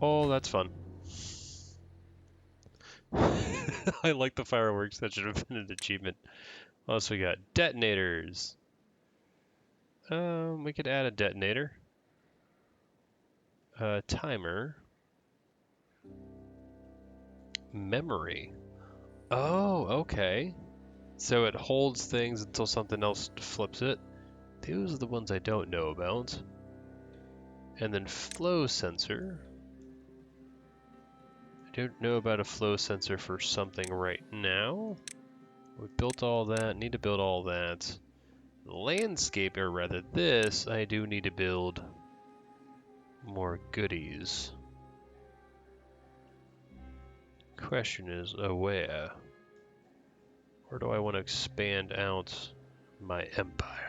S1: Oh, that's fun. I like the fireworks. That should have been an achievement. What else we got? Detonators. We could add a detonator. Timer. Memory. Oh, okay. So it holds things until something else flips it. Those are the ones I don't know about. And then flow sensor. I don't know about a flow sensor for something right now. We built all that, need to build all that. Landscape, or rather this, I do need to build more goodies. Question is, where? Where do I want to expand out my empire?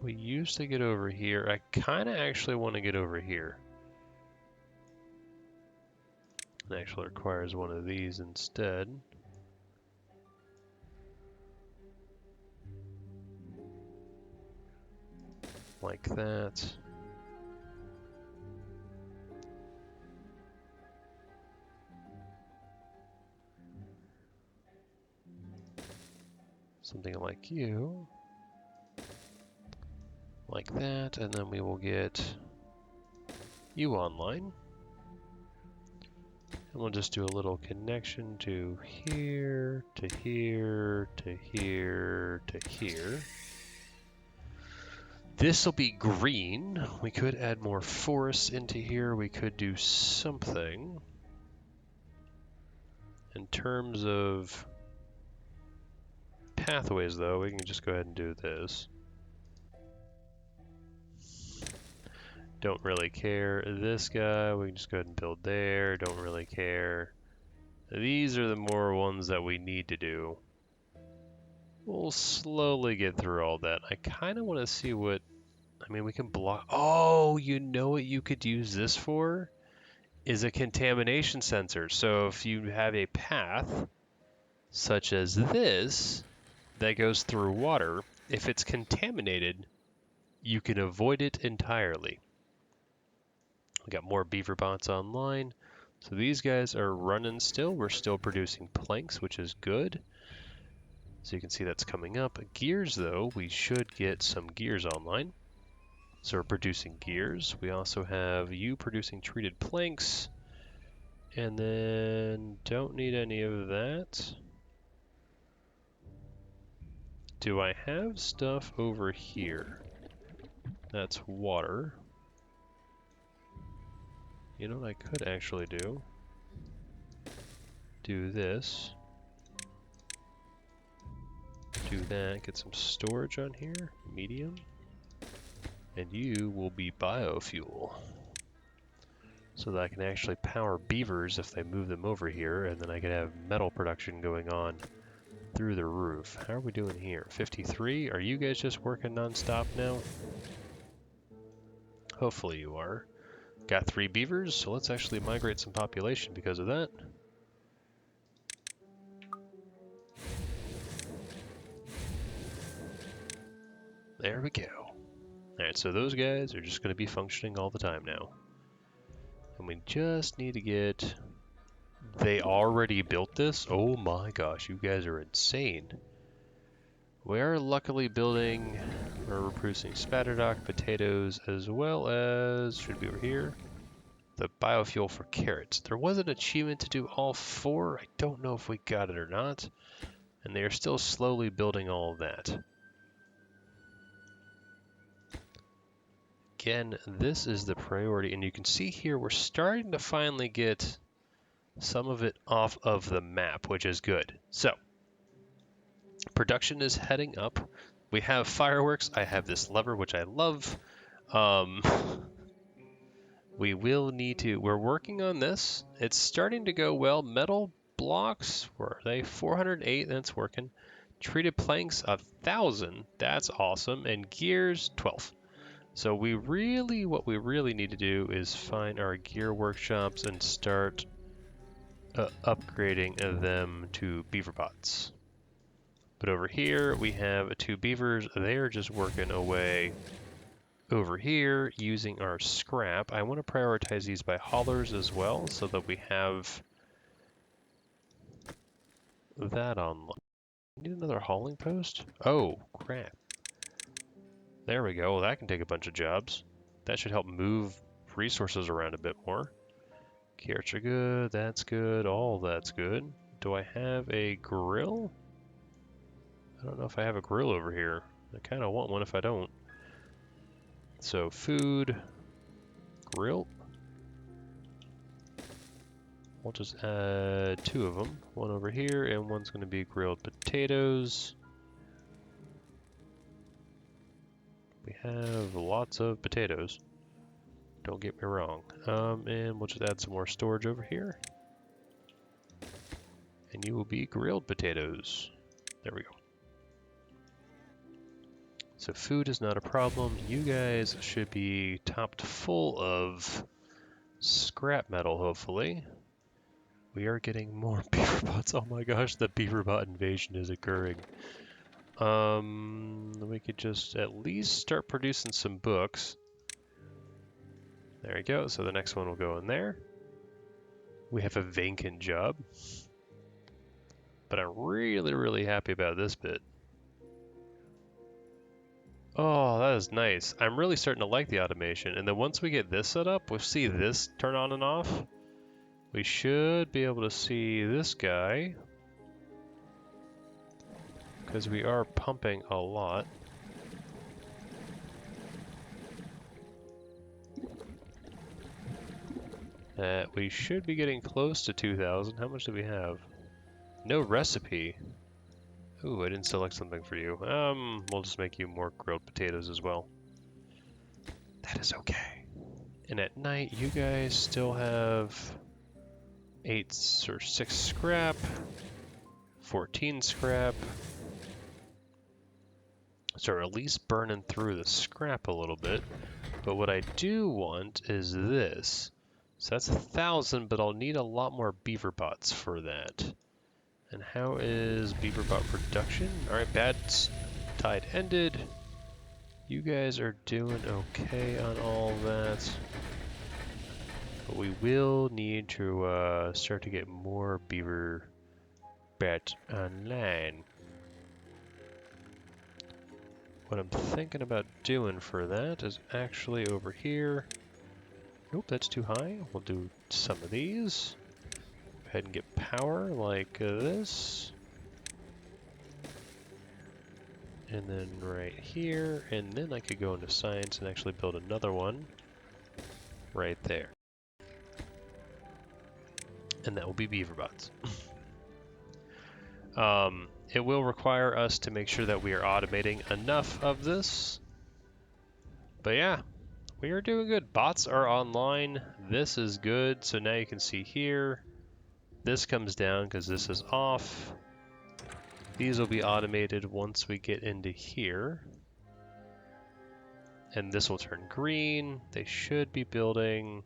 S1: We used to get over here. I kind of actually want to get over here. It actually requires one of these instead. Like that. Something like you. Like that, and then we will get you online. And we'll just do a little connection to here, to here, to here, to here. This will be green. We could add more forests into here. We could do something. In terms of pathways, though, we can just go ahead and do this. Don't really care. This guy, we can just go ahead and build there. Don't really care. These are the more ones that we need to do. We'll slowly get through all that. I kind of want to see what... I mean, we can block... Oh, you know what you could use this for? Is a contamination sensor. So if you have a path, such as this, that goes through water, if it's contaminated, you can avoid it entirely. We got more Beaverbots online. So these guys are running still. We're still producing planks, which is good. So you can see that's coming up. Gears, though, we should get some gears online. So we're producing gears. We also have you producing treated planks. And then don't need any of that. Do I have stuff over here? That's water. You know what I could actually do? do this. Do that, get some storage on here, medium. And you will be biofuel. So that I can actually power beavers if they move them over here, and then I can have metal production going on through the roof. How are we doing here? 53? Are you guys just working non-stop now? Hopefully you are. Got 3 beavers, so let's actually migrate some population because of that. There we go. Alright, so those guys are just going to be functioning all the time now. And we just need to get... They already built this? Oh my gosh, you guys are insane. We are luckily building, or we're producing spatterdock, potatoes, as well as, should be over here, the biofuel for carrots. There was an achievement to do all 4. I don't know if we got it or not. And they are still slowly building all of that. Again, this is the priority, and you can see here we're starting to finally get some of it off of the map, which is good. So, production is heading up. We have fireworks. I have this lever, which I love. We will need to... We're working on this. It's starting to go well. Metal blocks, were they 408? That's working. Treated planks, 1,000. That's awesome. And gears, 12. So what we really need to do is find our gear workshops and start upgrading them to Beaverbots. But over here, we have 2 beavers. They're just working away over here using our scrap. I want to prioritize these by haulers as well so that we have that on. Need another hauling post? Oh, crap. There we go. Well, that can take a bunch of jobs. That should help move resources around a bit more. Carrots are good. That's good. All that's good. Do I have a grill? I don't know if I have a grill over here. I kind of want one if I don't. So food, grill. We'll just add 2 of them. One over here and one's going to be grilled potatoes. We have lots of potatoes. Don't get me wrong. And we'll just add some more storage over here. And you will be grilled potatoes. There we go. So food is not a problem. You guys should be topped full of scrap metal, hopefully. We are getting more Beaverbots. Oh my gosh, the Beaverbot invasion is occurring. We could just at least start producing some books. There we go. So the next one will go in there. We have a vacant job. But I'm really happy about this bit. Oh, that is nice. I'm really starting to like the automation. And then once we get this set up, we'll see this turn on and off. We should be able to see this guy. Because we are pumping a lot. We should be getting close to 2,000. How much do we have? No recipe. Ooh, I didn't select something for you. We'll just make you more grilled potatoes as well. That is okay. And at night, you guys still have 6 scrap, 14 scrap. So we're at least burning through the scrap a little bit. But what I do want is this. So that's 1,000, but I'll need a lot more Beaverbots for that. And how is Beaverbot production? Alright, bad tide ended. You guys are doing okay on all that. But we will need to start to get more Beaverbot online. What I'm thinking about doing for that is actually over here. Nope, that's too high. We'll do some of these. Go ahead and get power like this. And then right here, and then I could go into science and actually build another one right there. And that will be Beaverbots. It will require us to make sure that we are automating enough of this. But yeah, we are doing good. Bots are online. This is good. So now you can see here, this comes down because this is off. These will be automated once we get into here. And this will turn green. They should be building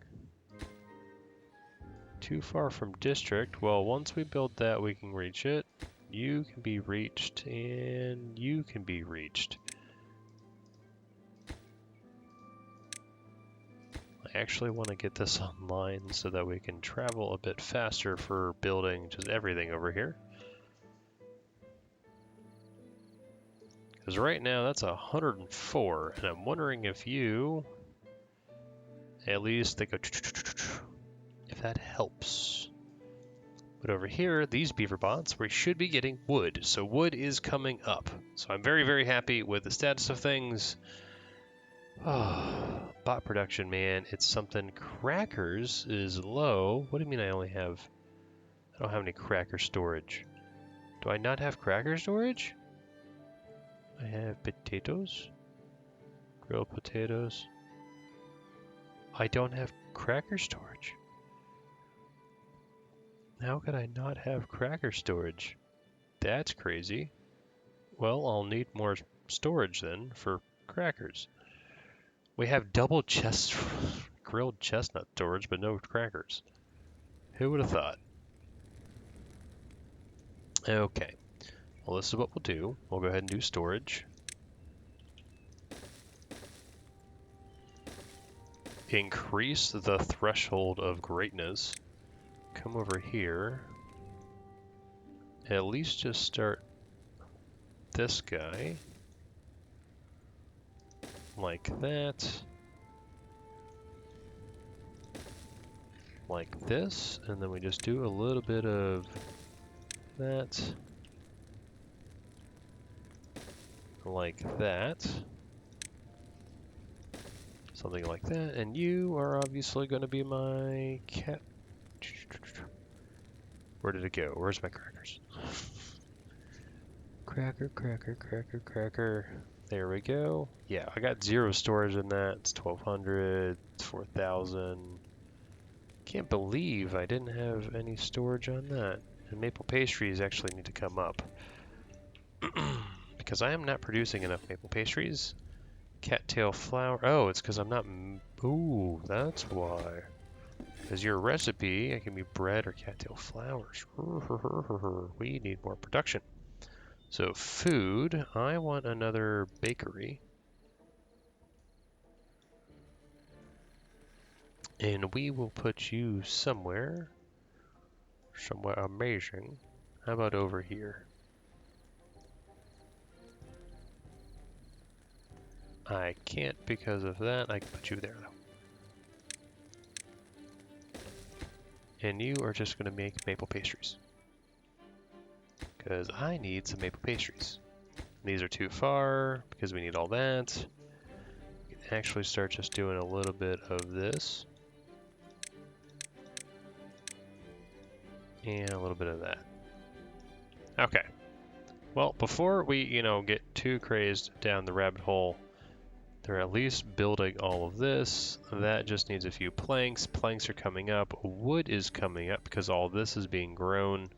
S1: too far from district. Well, once we build that, we can reach it. You can be reached, and you can be reached. I actually want to get this online so that we can travel a bit faster for building just everything over here. Because right now that's 104, and I'm wondering if you, at least they go, if that helps. But over here, these Beaverbots, we should be getting wood. So wood is coming up. So I'm very, very happy with the status of things. Oh, bot production, man, it's something. Crackers is low. What do you mean I don't have any cracker storage? Do I not have cracker storage? I have potatoes, grilled potatoes. I don't have cracker storage. How could I not have cracker storage? That's crazy. Well, I'll need more storage then for crackers. We have double grilled chestnut storage, but no crackers. Who would have thought? Okay. Well, this is what we'll do. We'll go ahead and do storage. Increase the threshold of greatness. Come over here. At least just start this guy. Like that. Like this. And then we just do a little bit of that. Like that. Something like that. And you are obviously going to be my cat. Where did it go? Where's my crackers? Cracker, cracker, cracker, cracker. There we go. Yeah, I got 0 storage in that. It's 1,200. It's 4,000. Can't believe I didn't have any storage on that. And maple pastries actually need to come up. Because I am not producing enough maple pastries. Cattail flour. Oh, it's because I'm not... Ooh, that's why. Because your recipe, it can be bread or cattail flours. We need more production. So food, I want another bakery. And we will put you somewhere amazing. How about over here? I can't because of that. I can put you there though. And you are just going to make maple pastries. Because I need some maple pastries. These are too far because we need all that. We can actually start just doing a little bit of this. And a little bit of that. Okay. Well, before we, get too crazed down the rabbit hole, they're at least building all of this. That just needs a few planks. Planks are coming up. Wood is coming up because all this is being grown.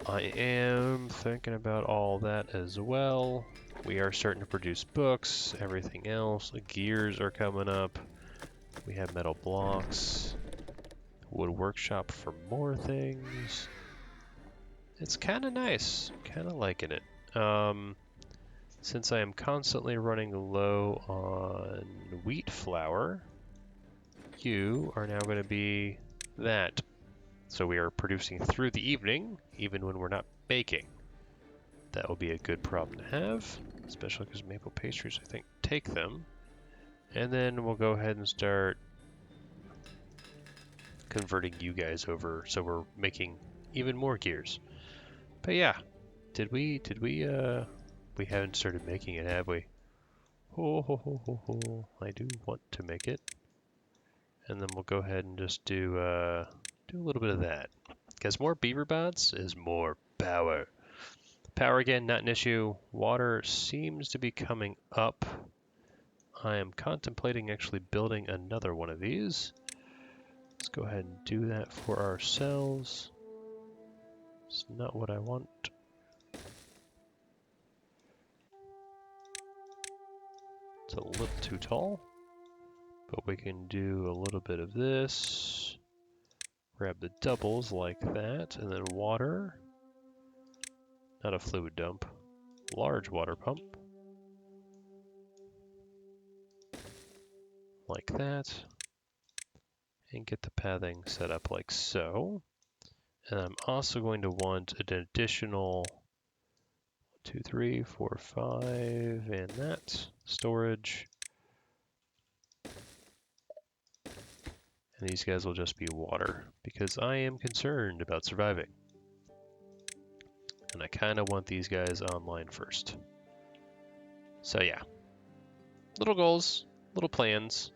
S1: I am thinking about all that as well. We are starting to produce books, everything else. The gears are coming up. We have metal blocks. Wood workshop for more things. It's kind of nice. Kind of liking it. Since I am constantly running low on wheat flour, you are now going to be that. So we are producing through the evening, even when we're not baking. That will be a good problem to have, especially because maple pastries, I think, take them. And then we'll go ahead and start converting you guys over so we're making even more gears. But yeah, we haven't started making it, have we? I do want to make it. And then we'll go ahead and just do a little bit of that. Because more Beaverbots is more power. Power again, not an issue. Water seems to be coming up. I am contemplating actually building another one of these. Let's go ahead and do that for ourselves. It's not what I want. It's a little too tall, but we can do a little bit of this. Grab the doubles like that, and then water. Not a fluid dump. Large water pump. Like that. And get the pathing set up like so. And I'm also going to want an additional 2, 3, 4, 5, and that. Storage. And these guys will just be water, because I am concerned about surviving. And I kind of want these guys online first. So yeah. Little goals, little plans.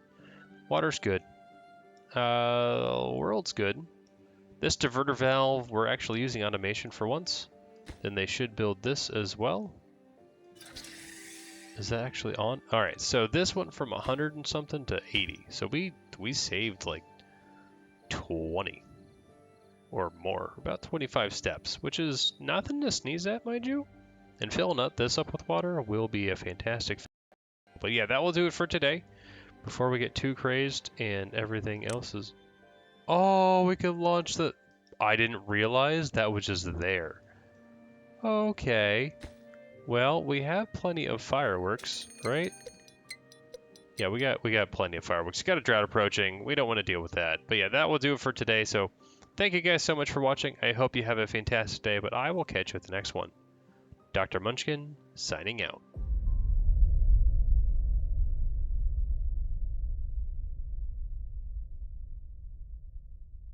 S1: Water's good. World's good. This diverter valve, we're actually using automation for once. Then they should build this as well. Is that actually on? All right, so this went from 100 and something to 80. So we saved like 20 or more, about 25 steps, which is nothing to sneeze at, mind you. And filling up this up with water will be a fantastic. But yeah, that will do it for today. Before we get too crazed and everything else is... Oh, we can launch the... I didn't realize that was just there. Okay. Well, we have plenty of fireworks, right? Yeah, we got plenty of fireworks. Got a drought approaching. We don't want to deal with that. But yeah, that will do it for today. So thank you guys so much for watching. I hope you have a fantastic day, but I will catch you at the next one. Dr. Munchkin, signing out.